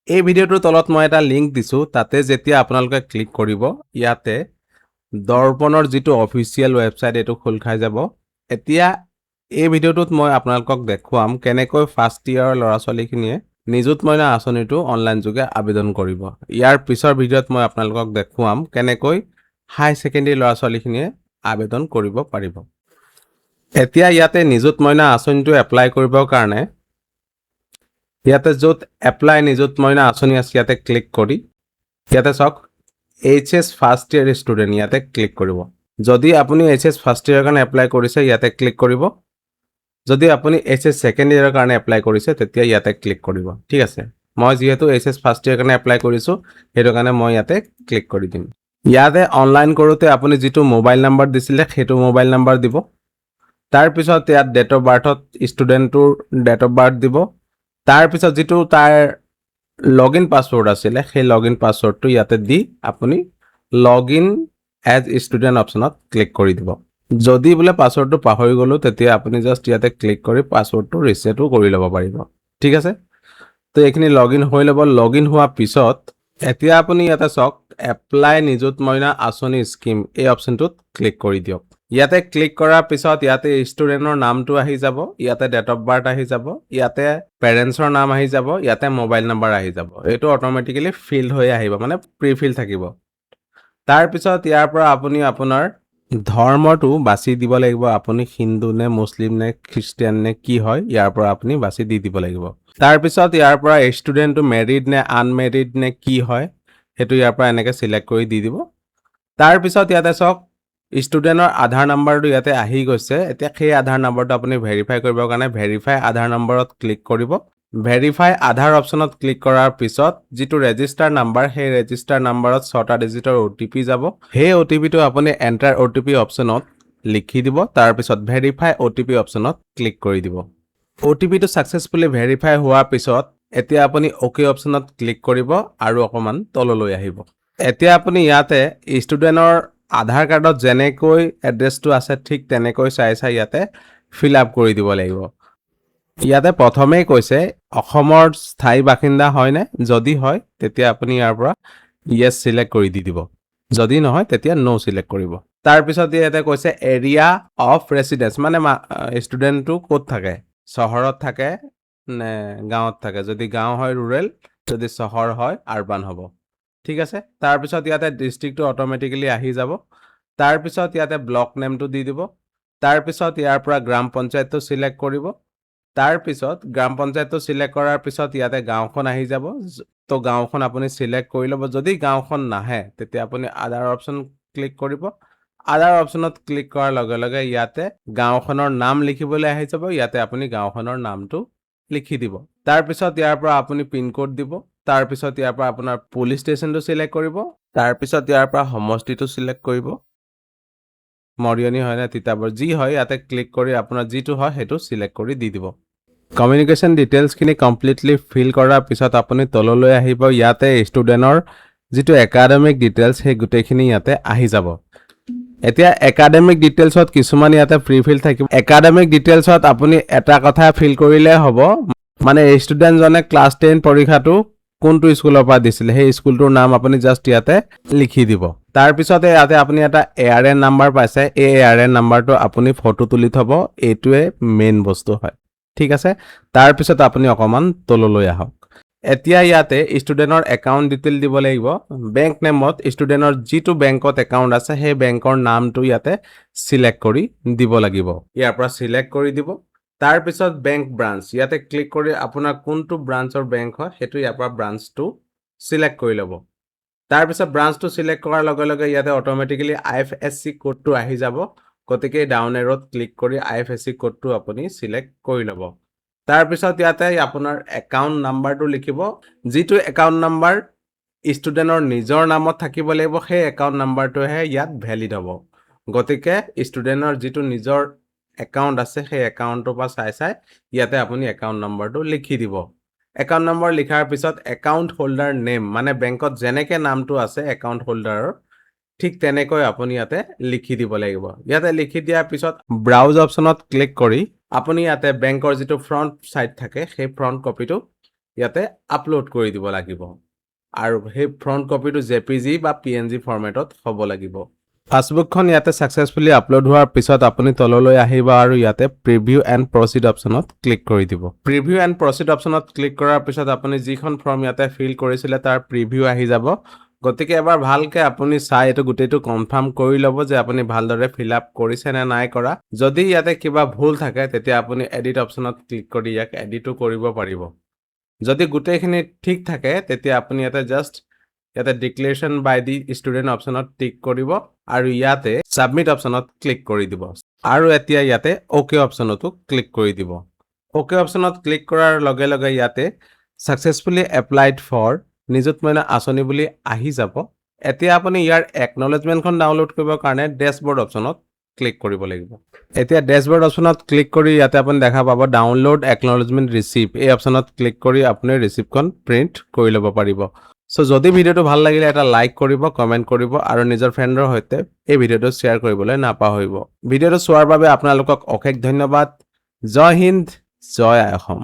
এই ভিডিঅ'টোৰ তলত মই এটা লিংক দিছোঁ, তাতে যেতিয়া আপোনালোকে ক্লিক কৰিব, ইয়াতে দৰ্পণৰ যিটো অফিচিয়েল ৱেবছাইট এইটো খোল খাই যাব। এতিয়া এই ভিডিঅ'টোত মই আপোনালোকক দেখুৱাম কেনেকৈ ফাৰ্ষ্ট ইয়াৰৰ ল'ৰা ছোৱালীখিনিয়ে নিযুত মইনা আঁচনিটো অনলাইন যোগে আবেদন কৰিব। ইয়াৰ পিছৰ ভিডিঅ'ত মই আপোনালোকক দেখুৱাম কেনেকৈ হাই ছেকেণ্ডেৰী ল'ৰা ছোৱালীখিনিয়ে আবেদন কৰিব পাৰিব। এতিয়া ইয়াতে নিযুত মইনা আঁচনিটো এপ্লাই কৰিবৰ কাৰণে ইয়াতে য'ত এপ্লাই নিযুত মইনা আঁচনি আছে ইয়াতে ক্লিক কৰি ইয়াতে চাওক HS ফাৰ্ষ্ট ইয়াৰ ষ্টুডেণ্ট ইয়াতে ক্লিক কৰিব। যদি আপুনি HS ফাৰ্ষ্ট ইয়াৰৰ কাৰণে এপ্লাই কৰিছে ইয়াতে ক্লিক কৰিব। যদি আপুনি HS ছেকেণ্ড ইয়াৰৰ কাৰণে এপ্লাই কৰিছে তেতিয়া ইয়াতে ক্লিক কৰিব। ঠিক আছে, মই যিহেতু HS ফাৰ্ষ্ট ইয়াৰৰ কাৰণে এপ্লাই কৰিছোঁ সেইটো কাৰণে মই ইয়াতে ক্লিক কৰি দিম। ইয়াতে অনলাইন কৰোঁতে আপুনি যিটো মোবাইল নাম্বাৰ দিছিলে সেইটো মোবাইল নাম্বাৰ দিব। তাৰপিছত ইয়াত ডেট অফ বাৰ্থত ষ্টুডেণ্টটোৰ ডেট অফ বাৰ্থ দিব। তাৰপিছত যিটো তাৰ লগইন পাছৱৰ্ড আছিলে সেই লগইন পাছৱৰ্ডটো ইয়াতে দি আপুনি লগইন এজ ষ্টুডেণ্ট অপশ্যনত ক্লিক কৰি দিব। যদি বোলে পাছৱৰ্ডটো পাহৰি গ'লোঁ তেতিয়া আপুনি জাষ্ট ইয়াতে ক্লিক কৰি পাছৱৰ্ডটো ৰিছেটো কৰি ল'ব পাৰিব। ঠিক আছে, তো এইখিনি লগইন হৈ ল'ব। লগইন হোৱাৰ পিছত এতিয়া আপুনি ইয়াতে চাওক এপ্লাই নিযুত মইনা আঁচনি স্কিম এই অপশ্যনটোত ক্লিক কৰি দিয়ক। ইয়াতে ক্লিক কৰাৰ পিছত ইয়াতে ষ্টুডেণ্টৰ নামটো আহি যাব, ইয়াতে ডেট অফ বাৰ্থ আহি যাব, ইয়াতে পেৰেণ্টছৰ নাম আহি যাব, ইয়াতে মোবাইল নাম্বাৰ আহি যাব। এইটো অট'মেটিকেলি ফিল্ড হৈ আহিব, মানে প্ৰি ফিল থাকিব। তাৰপিছত ইয়াৰ পৰা আপুনি আপোনাৰ ধৰ্মটো বাছি দিব লাগিব, আপুনি হিন্দু নে মুছলিম নে খ্ৰীষ্টিয়ান নে কি হয় ইয়াৰ পৰা আপুনি বাছি দি দিব লাগিব। তাৰপিছত ইয়াৰ পৰা ষ্টুডেণ্টটো মেৰিড নে আনমেৰিড নে কি হয় সেইটো ইয়াৰ পৰা এনেকৈ চিলেক্ট কৰি দি দিব। তাৰপিছত ইয়াতে চাওক ষ্টুডেণ্টৰ আধাৰ নাম্বাৰটো ইয়াতে আহি গৈছে। এতিয়া সেই আধাৰ নাম্বাৰটো আপুনি ভেৰিফাই কৰিবৰ কাৰণে ভেৰিফাই আধাৰ নম্বৰত ক্লিক কৰিব। ভেৰিফাই আধাৰ অপশ্যনত ক্লিক কৰাৰ পিছত যিটো ৰেজিষ্টাৰ নাম্বাৰ সেই ৰেজিষ্টাৰ নাম্বাৰত 6টা ডিজিটৰ OTP যাব। সেই OTPটো আপুনি এণ্টাৰ OTP অপশ্যনত লিখি দিব। তাৰপিছত ভেৰিফাই OTP অপশ্যনত ক্লিক কৰি দিব। OTPটো ছাকচেছফুলি ভেৰিফাই হোৱাৰ পিছত এতিয়া আপুনি OK অপশ্যনত ক্লিক কৰিব আৰু অকণমান তললৈ আহিব। এতিয়া আপুনি ইয়াতে ষ্টুডেণ্টৰ আধাৰ কাৰ্ডত যেনেকৈ এড্ৰেছটো আছে ঠিক তেনেকৈ চাই ইয়াতে ফিল আপ কৰি দিব লাগিব। ইয়াতে প্ৰথমেই কৈছে অসমৰ স্থায়ী বাসিন্দা হয়নে, যদি হয় তেতিয়া আপুনি ইয়াৰ পৰা য়েছ চিলেক্ট কৰি দি দিব, যদি নহয় তেতিয়া ন' চিলেক্ট কৰিব। তাৰপিছত ইয়াতে কৈছে এৰিয়া অফ ৰেচিডেঞ্চ, মানে ষ্টুডেণ্টটো ক'ত থাকে, চহৰত থাকে নে গাঁৱত থাকে। যদি গাঁও হয় ৰুৰেল, যদি চহৰ হয় আৰবান হ'ব। ঠিক আছে, তাৰপিছত ইয়াতে ডিষ্ট্ৰিক্টটো অট'মেটিকেলি আহি যাব। তাৰপিছত ইয়াতে ব্লক নেমটো দি দিব। তাৰপিছত ইয়াৰ পৰা গ্ৰাম পঞ্চায়তটো চিলেক্ট কৰিব। তাৰপিছত গ্ৰাম পঞ্চায়তটো চিলেক্ট কৰাৰ পিছত ইয়াতে গাঁওখন আহি যাব। তো গাঁওখন আপুনি চিলেক্ট কৰি ল'ব। যদি গাঁওখন নাহে তেতিয়া আপুনি আদাৰ অপশ্যন ক্লিক কৰিব। আদাৰ অপশ্যনত ক্লিক কৰাৰ লগে লগে ইয়াতে গাঁওখনৰ নাম লিখিবলৈ আহি যাব। ইয়াতে আপুনি গাঁওখনৰ নামটো লিখি দিব। তাৰপিছত ইয়াৰ পৰা আপুনি পিনক'ড দিব। তাৰপিছত ইয়াৰ পৰা আপোনাৰ পুলিচ ষ্টেচনটো চিলেক্ট কৰিব। তাৰপিছত ইয়াৰ পৰা সমষ্টিটো চিলেক্ট কৰিব, মৰিয়নি হয় নে তিতাবৰ, যি হয় ইয়াতে ক্লিক কৰি আপোনাৰ যিটো হয় সেইটো চিলেক্ট কৰি দি দিব। কমিউনিকেশ্যন ডিটেইলছখিনি কমপ্লিটলি ফিল কৰাৰ পিছত আপুনি তললৈ আহিব। ইয়াতে ষ্টুডেণ্টৰ যিটো একাডেমিক ডিটেইলছ সেই গোটেইখিনি ইয়াতে আহি যাব। এতিয়া একাডেমিক ডিটেইলছত কিছুমান ইয়াতে প্ৰি ফিল থাকিব। একাডেমিক ডিটেইলছত আপুনি এটা কথা ফিল কৰিলে হ'ব, মানে ষ্টুডেণ্টজনে ক্লাছ 10 পৰীক্ষাটো কোনটো স্কুলৰ পৰা দিছিলে সেই স্কুলটোৰ নাম আপুনি জাষ্ট ইয়াতে লিখি দিব। তাৰপিছতে ইয়াতে আপুনি এটা ARN নাম্বাৰ পাইছে, এই ARN নাম্বাৰটো আপুনি ফটো তুলি থ'ব, এইটোৱে মেইন বস্তু হয়। ঠিক আছে, তাৰপিছত আপুনি অকণমান তললৈ আহক। এতিয়া ইয়াতে ষ্টুডেণ্টৰ একাউণ্ট ডিটেইল দিব লাগিব। বেংক নেমত ষ্টুডেণ্টৰ যিটো বেংকত একাউণ্ট আছে সেই বেংকৰ নামটো ইয়াতে চিলেক্ট কৰি দিব লাগিব। ইয়াৰ পৰা চিলেক্ট কৰি দিব। তাৰপিছত বেংক ব্ৰাঞ্চ ইয়াতে ক্লিক কৰি আপোনাৰ কোনটো ব্ৰাঞ্চৰ বেংক হয় সেইটো ইয়াৰ পৰা ব্ৰাঞ্চটো চিলেক্ট কৰি ল'ব। তাৰপিছত ব্ৰাঞ্চটো চিলেক্ট কৰাৰ লগে লগে ইয়াতে অট'মেটিকেলি IFSC কোডটো আহি যাব। গতিকে ডাউন এৰোত ক্লিক কৰি IFSC কোডটো আপুনি চিলেক্ট কৰি ল'ব। তাৰপিছত ইয়াতে আপোনাৰ একাউণ্ট নাম্বাৰটো লিখিব। যিটো একাউণ্ট নাম্বাৰ ষ্টুডেণ্টৰ নিজৰ নামত থাকিব লাগিব সেই একাউণ্ট নাম্বাৰটোহে ইয়াত ভেলিড হ'ব। গতিকে ষ্টুডেণ্টৰ যিটো নিজৰ একাউণ্ট আছে সেই একাউণ্টৰ পৰা চাই ইয়াতে আপুনি একাউণ্ট নম্বৰটো লিখি দিব। একাউণ্ট নম্বৰ লিখাৰ পিছত একাউণ্ট হোল্ডাৰ নেম, মানে বেংকত যেনেকৈ নামটো আছে একাউণ্ট হোল্ডাৰৰ ঠিক তেনেকৈ আপুনি ইয়াতে লিখি দিব লাগিব। ইয়াতে লিখি দিয়াৰ পিছত ব্ৰাউজ অপশ্যনত ক্লিক কৰি আপুনি ইয়াতে বেংকৰ যিটো ফ্ৰণ্ট ছাইড থাকে সেই ফ্ৰণ্ট কপিটো ইয়াতে আপলোড কৰি দিব লাগিব আৰু সেই ফ্ৰণ্ট কপিটো JPG বা PNG ফৰমেটত হ'ব লাগিব পাছবুকখন ইয়াতে সাকসেসফুলি আপলোড হোৱাৰ পিছত আপুনি তললৈ আহিব আৰু ইয়াতে প্ৰিভিউ এণ্ড প্ৰচিড অপচনত ক্লিক কৰি দিব প্ৰিভিউ এণ্ড প্ৰচিড অপচনত ক্লিক কৰাৰ পিছত আপুনি যিখন ফৰ্ম ইয়াতে ফিল কৰিছিলে তাৰ প্ৰিভিউ আহি যাব গতিকে এবাৰ ভালকে আপুনি চাই এটো গুটেটো কনফাৰ্ম কৰি ল'ব যে আপুনি ভালদৰে ফিল আপ কৰিছে নে নাই কৰা যদি ইয়াতে কিবা ভুল থাকে তেতিয়া আপুনি এডিট অপচনত ক্লিক কৰি ইয়াক এডিটো কৰিব পাৰিব যদি গুটেখিনি ঠিক থাকে তেতিয়া আপুনি ইয়াতে জাস্ট ইয়াতে ডিক্লেৰেশ্যন বাই দি ষ্টুডেন্ট অপচনত টিক কৰিব আৰু ইয়াতে সাবমিট অপচনত ক্লিক কৰি দিব আৰু এতিয়া ইয়াতে ওকে অপচনতো ক্লিক কৰি দিব ওকে অপচনত ক্লিক কৰাৰ লগে লগে ইয়াতে সাকসেসফুলি এপ্লাইড ফৰ নিযুত মইনা আঁচনি বুলি আহি যাব এতিয়া আপুনি ইয়াৰ একনলেজমেন্টখন ডাউনলোড কৰিবৰ কাৰণে ড্যাশবোৰ্ড অপচনত ক্লিক কৰিব লাগিব এতিয়া ড্যাশবোৰ্ড অপচনত ক্লিক কৰি ইয়াতে আপুনি দেখা পাব ডাউনলোড একনলেজমেন্ট ৰিসিভ এই অপচনত ক্লিক কৰি আপুনি ৰিসিভখন প্ৰিন্ট কৰি ল'ব পাৰিব সো যদি ভিডিওটো ভাল লাগিলে এটা লাইক কৰিব কমেন্ট কৰিব আৰু নিজৰ ফ্ৰেণ্ডৰ সৈতে এই ভিডিওটো শেয়াৰ কৰিবলৈ নাপাহৰিব ভিডিওটো চোৱাৰ বাবে আপোনালোকক অশেষ ধন্যবাদ জয় হিন্দ জয় অসম